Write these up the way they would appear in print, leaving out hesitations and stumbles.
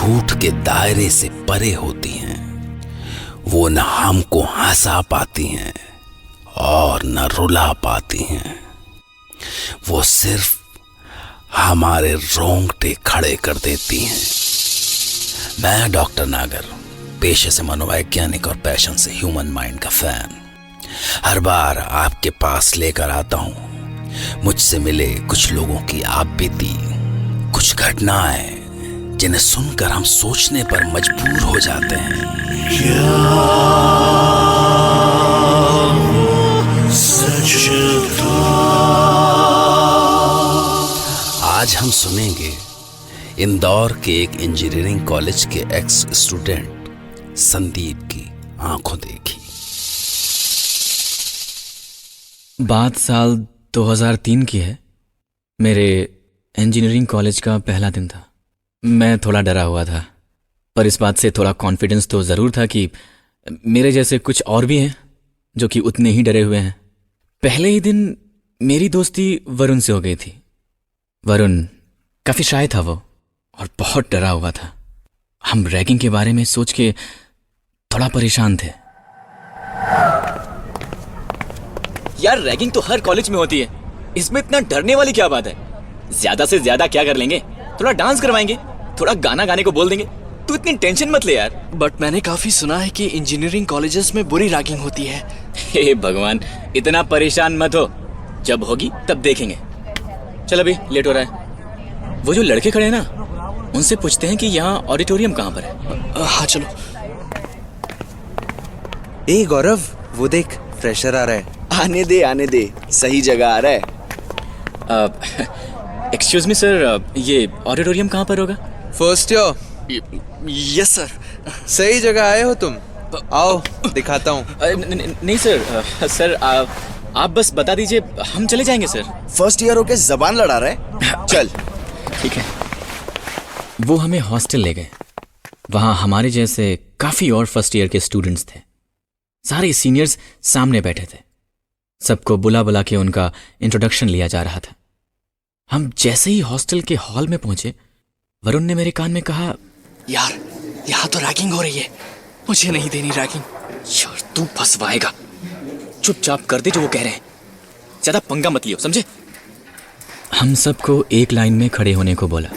झूठ के दायरे से परे होती हैं। वो न हमको हंसा पाती हैं और न रुला पाती हैं। वो सिर्फ हमारे रोंगटे खड़े कर देती हैं। मैं डॉक्टर नागर, पेशे से मनोवैज्ञानिक और पैशन से ह्यूमन माइंड का फैन, हर बार आपके पास लेकर आता हूं मुझसे मिले कुछ लोगों की आपबीती, कुछ घटनाएं जिन्हें सुनकर हम सोचने पर मजबूर हो जाते हैं। आज हम सुनेंगे इंदौर के एक इंजीनियरिंग कॉलेज के एक्स स्टूडेंट संदीप की आंखों देखी। बात साल 2003 की है। मेरे इंजीनियरिंग कॉलेज का पहला दिन था। मैं थोड़ा डरा हुआ था, पर इस बात से थोड़ा कॉन्फिडेंस तो ज़रूर था कि मेरे जैसे कुछ और भी हैं जो कि उतने ही डरे हुए हैं। पहले ही दिन मेरी दोस्ती वरुण से हो गई थी। वरुण काफ़ी शाय था वो, और बहुत डरा हुआ था। हम रैगिंग के बारे में सोच के थोड़ा परेशान थे। यार, रैगिंग तो हर कॉलेज में होती है, इसमें इतना डरने वाली क्या बात है? ज्यादा से ज्यादा क्या कर लेंगे? थोड़ा डांस करवाएंगे, थोड़ा गाना गाने को बोल देंगे। तू इतनी टेंशन मत ले यार। बट मैंने काफी सुना है कि इंजीनियरिंग कॉलेजेस में बुरी रैगिंग होती है। हे भगवान, इतना परेशान मत हो, जब होगी तब देखेंगे। चल, अभी लेट हो रहा है। वो जो लड़के खड़े हैं ना, उनसे पूछते हैं कि यहाँ ऑडिटोरियम कहाँ पर है। हाँ चलो। ए गौरव, वो देख, फ्रेशर आ रहा है। आने दे, सही जगह आ रहा है। एक्सक्यूज मी सर, ये ऑडिटोरियम कहाँ पर होगा? First year. Yes sir. सही जगह आए हो तुम। आओ दिखाता हूँ। नहीं सर, सर आप बस बता दीजिए, हम चले जाएंगे सर। फर्स्ट ईयर होके जबान लड़ा रहा है। चल ठीक है। वो हमें हॉस्टल ले गए। वहाँ हमारे जैसे काफ़ी और फर्स्ट ईयर के स्टूडेंट्स थे। सारे सीनियर्स सामने बैठे थे। सबको बुला बुला के उनका इंट्रोडक्शन लिया जा रहा था। हम जैसे ही हॉस्टल के हॉल में पहुंचे, वरुण ने मेरे कान में कहा, यार, यहाँ तो रैगिंग हो रही है, मुझे नहीं देनी रैगिंग। यार तू फंसवाएगा, चुपचाप कर दे जो वो कह रहे हैं, ज्यादा पंगा मत लियो, समझे? हम सबको एक लाइन में खड़े होने को बोला।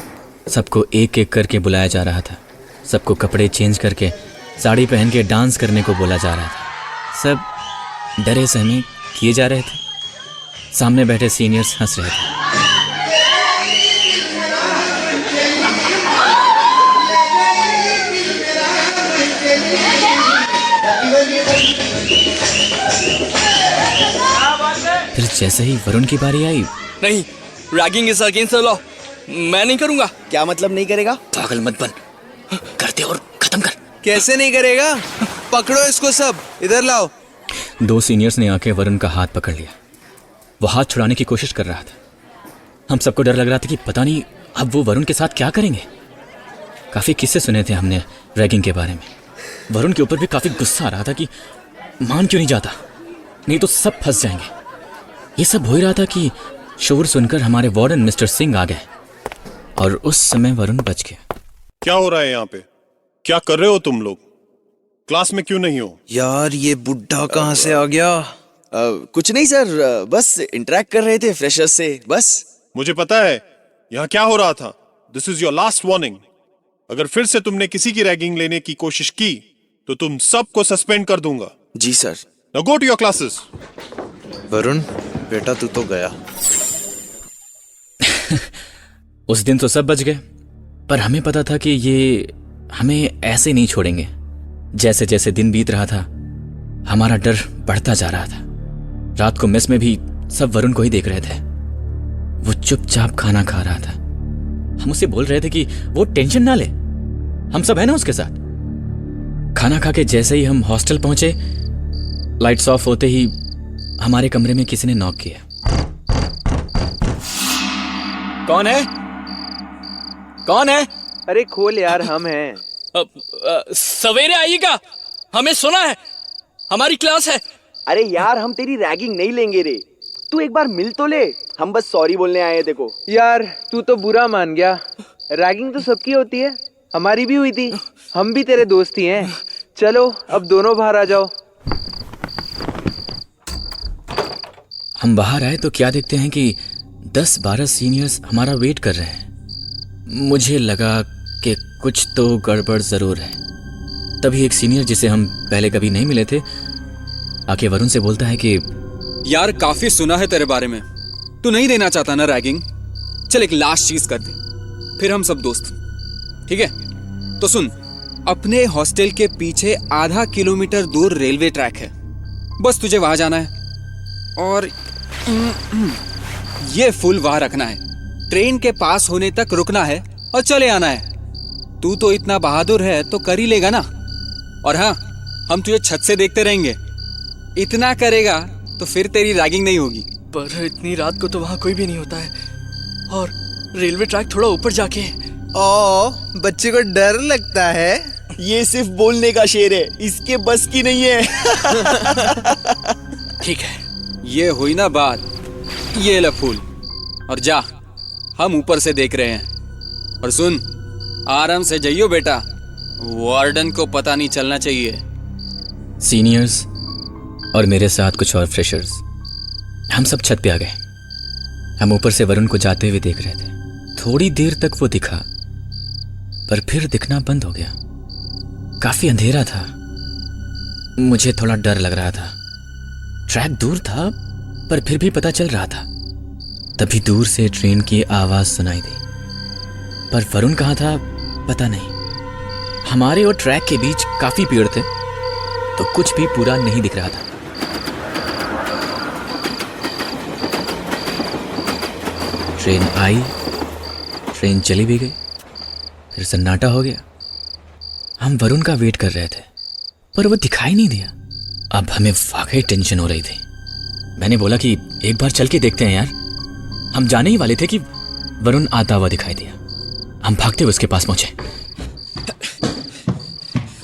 सबको एक एक करके बुलाया जा रहा था। सबको कपड़े चेंज करके साड़ी पहन के डांस करने को बोला जा रहा था। सब डरे सहमे किए जा रहे थे। सामने बैठे सीनियर्स हंस रहे थे। फिर जैसे ही वरुण की बारी आई, नहीं, ragging is against the law, मैं नहीं करूंगा। क्या मतलब नहीं करेगा? पागल मत बन, कर दे और खत्म कर। कैसे नहीं करेगा? पकड़ो इसको, सब इधर लाओ। दो सीनियर्स ने आके वरुण का हाथ पकड़ लिया। वो हाथ छुड़ाने की कोशिश कर रहा था। हम सबको डर लग रहा था कि पता नहीं अब वो वरुण के साथ क्या करेंगे। काफ़ी किस्से सुने थे हमने रैगिंग के बारे में। वरुण के ऊपर भी काफ़ी गुस्सा आ रहा था कि मान क्यों नहीं जाता, नहीं तो सब फंस जाएंगे। ये सब हो ही रहा था कि शोर सुनकर हमारे वार्डन मिस्टर सिंह आ गए, और उस समय वरुण बच गया। क्या हो रहा है यहाँ पे? क्या कर रहे हो तुम लोग? क्लास में क्यों नहीं हो? यार, ये बुढ़ा कहाँ से आ गया? कुछ नहीं सर, बस इंटरेक्ट कर रहे थे फ्रेशर्स से, बस। मुझे पता है यहाँ क्या हो रहा था। This is your last warning. अगर फिर से तुमने किसी की रैगिंग लेने की कोशिश की तो तुम सबको सस्पेंड कर दूंगा। जी sir. Now go to your classes. Varun बेटा, तू तो गया। उस दिन तो सब बच गए, पर हमें पता था कि ये हमें ऐसे नहीं छोड़ेंगे। जैसे जैसे दिन बीत रहा था, हमारा डर बढ़ता जा रहा था। रात को मेस में भी सब वरुण को ही देख रहे थे। वो चुपचाप खाना खा रहा था। हम उसे बोल रहे थे कि वो टेंशन ना ले, हम सब है ना उसके साथ। खाना खा के जैसे ही हम हॉस्टल पहुंचे, लाइट्स ऑफ होते ही हमारे कमरे में किसी ने नॉक किया। कौन है? कौन है? अरे खोल यार, हम हैं। सवेरे आइएगा, हमें सुना है, हमारी क्लास है। अरे यार, हम तेरी रैगिंग नहीं लेंगे रे, तू एक बार मिल तो ले। हम बस सॉरी बोलने आए थे। देखो यार, तू तो बुरा मान गया। रैगिंग तो सबकी होती है, हमारी भी हुई थी, हम भी तेरे दोस्त ही हैं। चलो अब दोनों बाहर आ जाओ। हम बाहर आए तो क्या देखते हैं कि 10-12 सीनियर्स हमारा वेट कर रहे हैं। मुझे लगा कि कुछ तो गड़बड़ जरूर है। तभी एक सीनियर जिसे हम पहले कभी नहीं मिले थे आके वरुण से बोलता है कि यार काफी सुना है तेरे बारे में, तू नहीं देना चाहता ना रैगिंग। चल एक लास्ट चीज कर दे, फिर हम सब दोस्त, ठीक है? तो सुन, अपने हॉस्टल के पीछे आधा किलोमीटर दूर रेलवे ट्रैक है, बस तुझे वहां जाना है और ये फूल वहां रखना है। ट्रेन के पास होने तक रुकना है और चले आना है। तू तो इतना बहादुर है तो कर ही लेगा ना। और हाँ, हम तुझे छत से देखते रहेंगे। इतना करेगा तो फिर तेरी रैगिंग नहीं होगी। पर इतनी रात को तो वहाँ कोई भी नहीं होता है, और रेलवे ट्रैक थोड़ा ऊपर जाके। ओ, बच्चे को डर लगता है। ये सिर्फ बोलने का शेर है, इसके बस की नहीं है। ठीक है, ये हुई ना बात, ये ले फूल और जा, हम ऊपर से देख रहे हैं। और सुन, आराम से जाइयो बेटा, वार्डन को पता नहीं चलना चाहिए। सीनियर्स और मेरे साथ कुछ और फ्रेशर्स, हम सब छत पे आ गए। हम ऊपर से वरुण को जाते हुए देख रहे थे। थोड़ी देर तक वो दिखा, पर फिर दिखना बंद हो गया। काफी अंधेरा था, मुझे थोड़ा डर लग रहा था। ट्रैक दूर था पर फिर भी पता चल रहा था। तभी दूर से ट्रेन की आवाज सुनाई दी, पर वरुण कहाँ था पता नहीं। हमारे और ट्रैक के बीच काफी पेड़ थे, तो कुछ भी पूरा नहीं दिख रहा था। ट्रेन आई, ट्रेन चली भी गई, फिर सन्नाटा हो गया। हम वरुण का वेट कर रहे थे, पर वो दिखाई नहीं दिया। अब हमें वाकई टेंशन हो रही थी। मैंने बोला कि एक बार चल के देखते हैं यार। हम जाने ही वाले थे कि वरुण आता हुआ दिखाई दिया। हम भागते हुए उसके पास पहुंचे।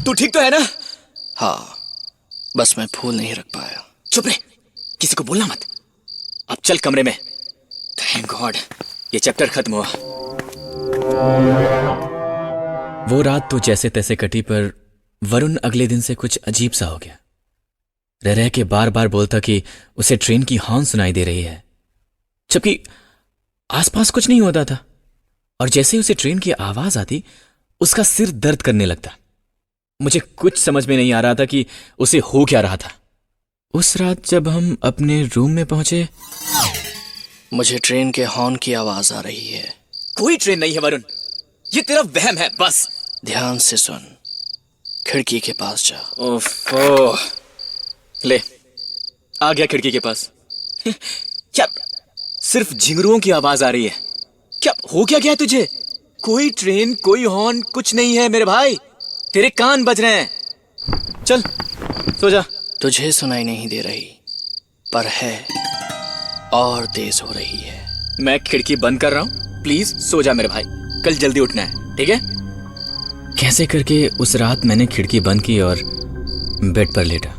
तू ठीक तो है ना? हाँ, बस मैं फूल नहीं रख पाया। चुप रहे, किसी को बोलना मत। अब चल कमरे में। थैंक गॉड, ये चैप्टर खत्म हुआ। वो रात तो जैसे तैसे कटी, पर वरुण अगले दिन से कुछ अजीब सा हो गया। रह रह के बार बार बोलता कि उसे ट्रेन की हॉर्न सुनाई दे रही है, जबकि आसपास कुछ नहीं होता था। और जैसे ही उसे ट्रेन की आवाज आती, उसका सिर दर्द करने लगता। मुझे कुछ समझ में नहीं आ रहा था कि उसे हो क्या रहा था। उस रात जब हम अपने रूम में पहुंचे, मुझे ट्रेन के हॉर्न की आवाज आ रही है। कोई ट्रेन नहीं है वरुण, ये तेरा वहम है बस। ध्यान से सुन, खिड़की के पास जा। ओफो, ले आ गया खिड़की के पास। क्या सिर्फ झिंगुरों की आवाज आ रही है? क्या हो क्या गया तुझे? कोई ट्रेन, कोई हॉर्न, कुछ नहीं है मेरे भाई। तेरे कान बज रहे हैं। चल सो जा। तुझे सुनाई नहीं दे रही, पर है, और तेज हो रही है। मैं खिड़की बंद कर रहा हूं, प्लीज सो जा मेरे भाई, कल जल्दी उठना है, ठीक है? कैसे करके उस रात मैंने खिड़की बंद की और बेड पर लेटा।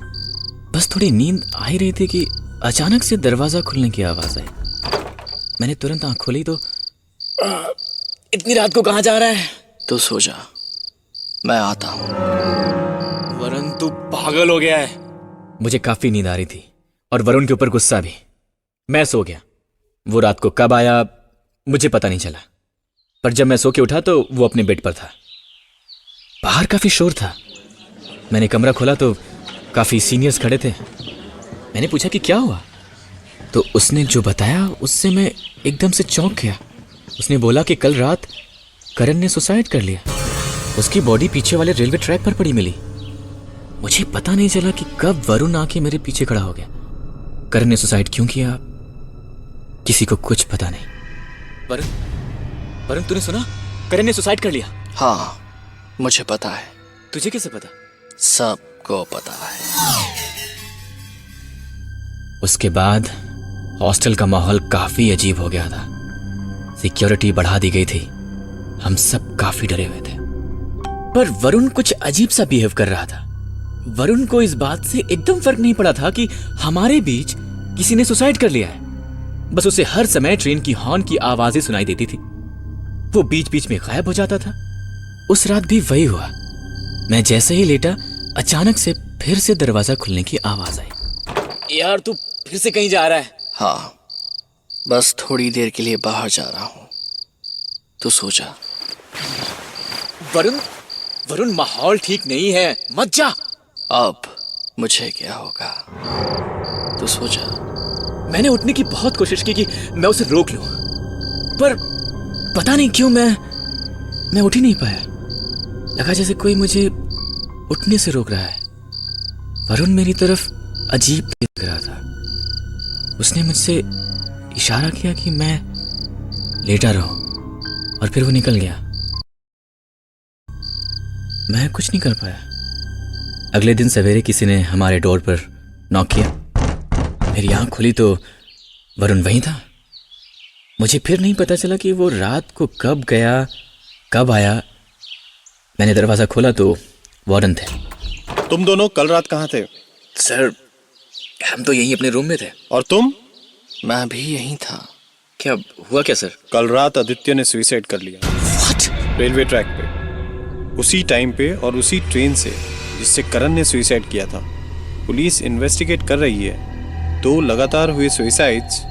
बस थोड़ी नींद आ ही रही थी कि अचानक से दरवाजा खुलने की आवाज आई। मैंने तुरंत आंख खोली तो इतनी रात को कहां जा रहा है? तू सो जा, मैं आता हूं। वरुण, तू पागल हो गया है। मुझे काफी नींद आ रही थी और वरुण के ऊपर गुस्सा भी। मैं सो गया। वो रात को कब आया मुझे पता नहीं चला, पर जब मैं सो के उठा तो वो अपने बेड पर था। बाहर काफी शोर था। मैंने कमरा खोला तो काफी सीनियर्स खड़े थे। मैंने पूछा कि क्या हुआ, तो उसने जो बताया उससे मैं एकदम से चौंक गया। उसने बोला कि कल रात करण ने सुसाइड कर लिया। उसकी बॉडी पीछे वाले रेलवे ट्रैक पर पड़ी मिली। मुझे पता नहीं चला कि कब वरुण आके मेरे पीछे खड़ा हो गया। करण ने सुसाइड क्यों किया, किसी को कुछ पता नहीं। वरुण, तूने सुना? करण ने सुसाइड कर लिया। हाँ, मुझे पता है। तुझे कैसे पता? सबको पता है। उसके बाद हॉस्टल का माहौल काफी अजीब हो गया था। सिक्योरिटी बढ़ा दी गई थी। हम सब काफी डरे हुए थे, पर वरुण कुछ अजीब सा बिहेव कर रहा था। वरुण को इस बात से एकदम फर्क नहीं पड़ा था कि हमारे बीच किसी ने सुसाइड कर लिया है। बस उसे हर समय ट्रेन की हॉर्न की आवाजें सुनाई देती थी। वो बीच बीच में गायब हो जाता था। उस रात भी वही हुआ। मैं जैसे ही लेटा, अचानक से फिर से दरवाजा खुलने की आवाज आई। यार तू फिर से कहीं जा रहा है? हाँ, बस थोड़ी देर के लिए बाहर जा रहा हूँ। तू सो जा। वरुण, वरुण माहौल ठीक नहीं है, मत जा। अब मुझे क्या होगा? तू सो जा। मैंने उठने की बहुत कोशिश की कि मैं उसे रोक लूं, पर पता नहीं क्यों मैं उठ ही नहीं पाया। लगा जैसे कोई मुझे उठने से रोक रहा है। वरुण मेरी तरफ अजीब देख रहा था। उसने मुझसे इशारा किया कि मैं लेटा रहूं, और फिर वो निकल गया। मैं कुछ नहीं कर पाया। अगले दिन सवेरे किसी ने हमारे डोर पर नॉक किया। मेरी आंख खुली तो वरुण वहीं था। मुझे फिर नहीं पता चला कि वो रात को कब गया, कब आया। मैंने दरवाजा खोला तो वार्डन थे। तुम दोनों कल रात कहाँ थे? सर, हम तो यहीं अपने रूम में थे। और तुम? मैं भी यहीं था। क्या हुआ क्या सर? कल रात आदित्य ने सुसाइड कर लिया। What? रेलवे ट्रैक पे, उसी टाइम पे और उसी ट्रेन से जिससे करण ने सुसाइड किया था। पुलिस इन्वेस्टिगेट कर रही है। तो लगातार हुए सुसाइड्स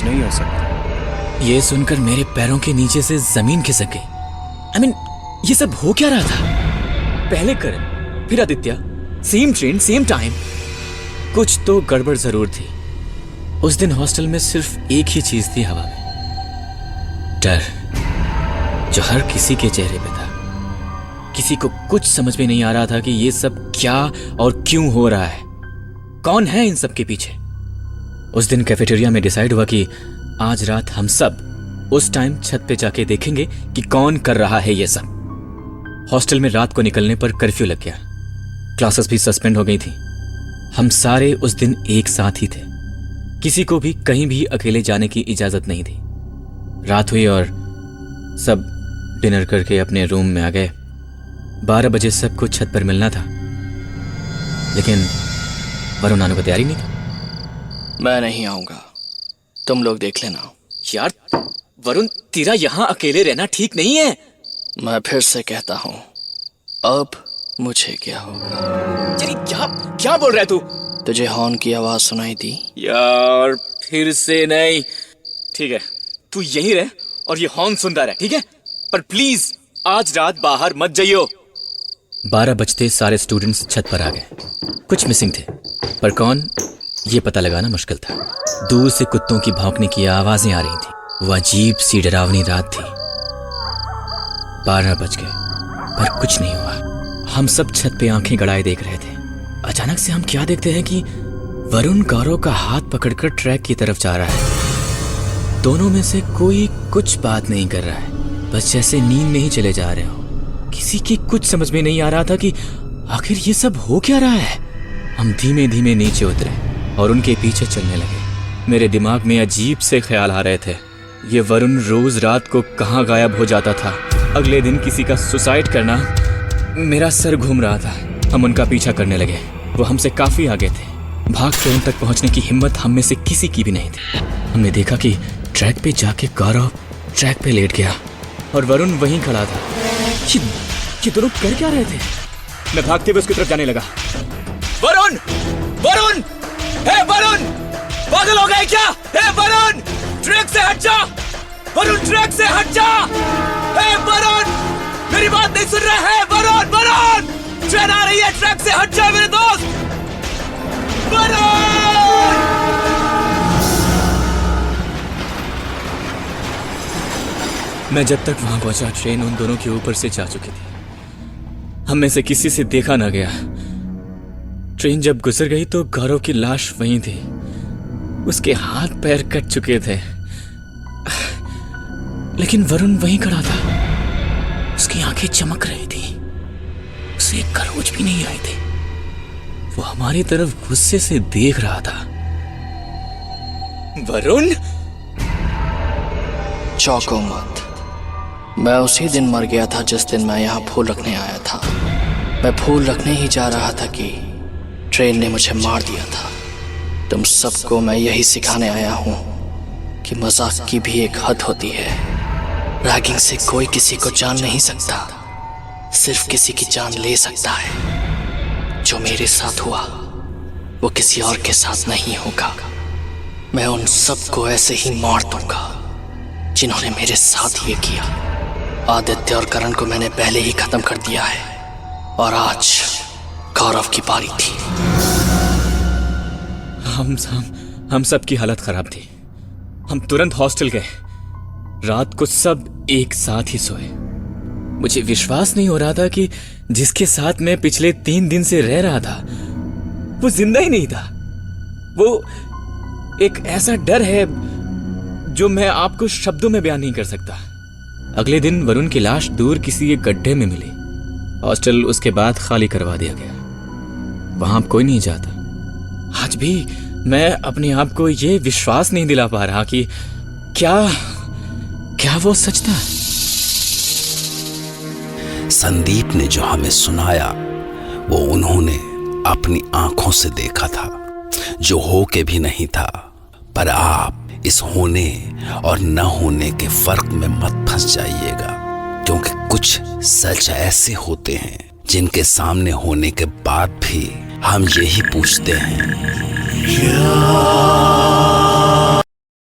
नहीं हो सकते। ये सुनकर मेरे पैरों के नीचे से जमीन खिसक गई। I mean, ये सब हो क्या रहा था? पहले करण, फिर Aditya, same train, same time. कुछ तो गड़बड़ जरूर थी। उस दिन हॉस्टल में सिर्फ एक ही चीज थी हवा में, डर, जो हर किसी के चेहरे पे था। किसी को कुछ समझ में नहीं आ रहा था कि ये सब क्या और क्यों हो रहा है, कौन है इन सब के पीछे। उस दिन कैफेटेरिया में डिसाइड हुआ कि आज रात हम सब उस टाइम छत पे जाके देखेंगे कि कौन कर रहा है ये सब। हॉस्टल में रात को निकलने पर कर्फ्यू लग गया। क्लासेस भी सस्पेंड हो गई थी। हम सारे उस दिन एक साथ ही थे। किसी को भी कहीं भी अकेले जाने की इजाजत नहीं थी। रात हुई और सब डिनर करके अपने रूम में आ गए। 12 बजे सबको छत पर मिलना था, लेकिन वरुण आने को तैयार ही नहीं था। मैं नहीं आऊंगा, तुम लोग देख लेना। यार वरुण, तेरा यहाँ अकेले रहना ठीक नहीं है। मैं फिर से कहता हूँ, अब मुझे क्या होगा? यार क्या क्या बोल रहा है तू? तुझे हॉर्न की आवाज सुनाई दी? यार फिर से नहीं। ठीक है, तू यहीं रह और ये हॉर्न सुनता रह, ठीक है? पर प्लीज आज रात बाहर मत जाइयो। 12 बजते सारे स्टूडेंट्स छत पर आ गए। कुछ मिसिंग थे, पर कौन ये पता लगाना मुश्किल था। दूर से कुत्तों की भौंकने की आवाजें आ रही थी। वो अजीब सी डरावनी रात थी। 12 बज गए पर कुछ नहीं हुआ। हम सब छत पे आंखें गड़ाए देख रहे थे। अचानक से हम क्या देखते हैं कि वरुण गौरव का हाथ पकड़कर ट्रैक की तरफ जा रहा है। दोनों में से कोई कुछ बात नहीं कर रहा है, बस जैसे नींद में ही चले जा रहे हो। किसी की कुछ समझ में नहीं आ रहा था कि आखिर ये सब हो क्या रहा है। हम धीमे धीमे नीचे उतरे और उनके पीछे चलने लगे। मेरे दिमाग में अजीब से ख्याल आ रहे थे। ये वरुण रोज रात को कहाँ गायब हो जाता था। अगले दिन किसी का सुसाइड करना। मेरा सर घूम रहा था। हम उनका पीछा करने लगे। वो हमसे काफी आगे थे। भाग के उन तक पहुंचने की हिम्मत हम में से किसी की भी नहीं थी। हमने देखा कि ट्रैक पे जाके गौरव ट्रैक पे लेट गया और वरुण वहीं खड़ा था। ये दोनों कर क्या रहे थे? मैं भागते हुए उसकी तरफ जाने लगा। वरुण! वरुण! हे वरुण! पागल हो गए क्या? हे वरुण! ट्रैक से हट जा! वरुण ट्रैक से हट जा! हे वरुण! मेरी बात नहीं सुन रहे हैं? वरुण! वरुण! ट्रेन आ रही है, ट्रैक से हट जा मेरे दोस्त! वरुण! मैं जब तक वहां पहुंचा, ट्रेन उन दोनों के ऊपर से जा चुकी थी। हम में से किसी से देखा ना गया। ट्रेन जब गुजर गई तो गौरव की लाश वहीं थी। उसके हाथ पैर कट चुके थे, लेकिन वरुण वहीं खड़ा था। उसकी आंखें चमक रही थी। उसे एक खरोच भी नहीं आई थी। वो हमारी तरफ गुस्से से देख रहा था। वरुण! चौंको मत। मैं उसी दिन मर गया था जिस दिन मैं यहाँ फूल रखने आया था। मैं फूल रखने ही जा रहा था कि ट्रेन ने मुझे मार दिया था। तुम सबको मैं यही सिखाने आया हूँ कि मजाक की भी एक हद होती है। रैगिंग से कोई किसी को जान नहीं सकता, सिर्फ किसी की जान ले सकता है। जो मेरे साथ हुआ वो किसी और के साथ नहीं होगा। मैं उन सबको ऐसे ही मार दूंगा जिन्होंने मेरे साथ ये किया। आदित्य और करण को मैंने पहले ही खत्म कर दिया है और आज गौरव की बारी थी। हम सब की हालत खराब थी। हम तुरंत हॉस्टल गए। रात को सब एक साथ ही सोए। मुझे विश्वास नहीं हो रहा था कि जिसके साथ मैं पिछले 3 दिन से रह रहा था वो जिंदा ही नहीं था। वो एक ऐसा डर है जो मैं आपको शब्दों में बयान नहीं कर सकता। अगले दिन वरुण की लाश दूर किसी एक गड्ढे में मिली। हॉस्टल उसके बाद खाली करवा दिया गया। वहां अब कोई नहीं जाता। आज भी मैं अपने आप को ये विश्वास नहीं दिला पा रहा कि क्या वो सच था। संदीप ने जो हमें सुनाया वो उन्होंने अपनी आंखों से देखा था, जो हो के भी नहीं था। पर आप इस होने और न होने के फर्क में मत फंस जाइएगा, क्योंकि कुछ सच ऐसे होते हैं जिनके सामने होने के बाद भी हम यही पूछते हैं, क्या